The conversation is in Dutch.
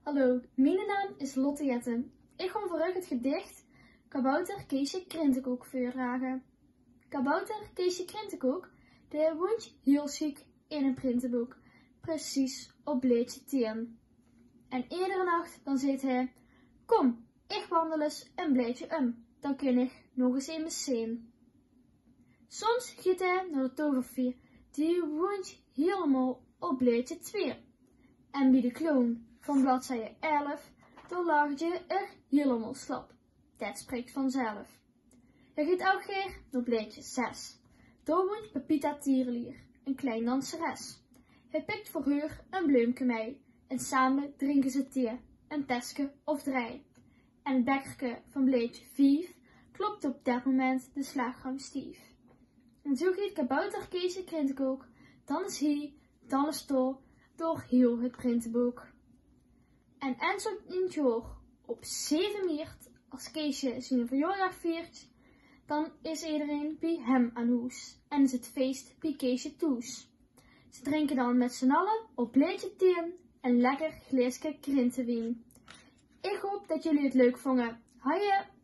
Hallo, mijn naam is Lotte Jette. Ik ga voor u het gedicht Kabouter Keesje Krentenkoek voordragen. Kabouter Keesje Krentenkoek, die woont heel chic in een printenboek, precies op bleedje 10. En iedere nacht dan zegt hij, kom, ik wandel eens een bleedje dan kun ik nog eens in me zien. Soms gaat hij naar de tovervier, die woont helemaal op bleedje 2. En bij de kloon van bladzijde 11, dan lag je er helemaal slap. Dat spreekt vanzelf. Je gaat ook weer naar bleedje 6. Daar woont Pepita Tierlier, een klein danseres. Hij pikt voor haar een bloemke mee en samen drinken ze thee, een teske of 3. En het bekkerke van bleedje 5 klopt op dat moment de slagroom stief. En zo gaat Kabouter Keesje Krentenkoek, dan is hij, dan is to, door heel het printenboek. En eens op een jaar, op 7 maart, als Keesje zijn verjaardag viert, dan is iedereen bij hem aan huis en is het feest bij Keesje thuis. Ze drinken dan met z'n allen op bleedje 10 een lekker glaasje krentenwijn. Ik hoop dat jullie het leuk vonden. Haaien!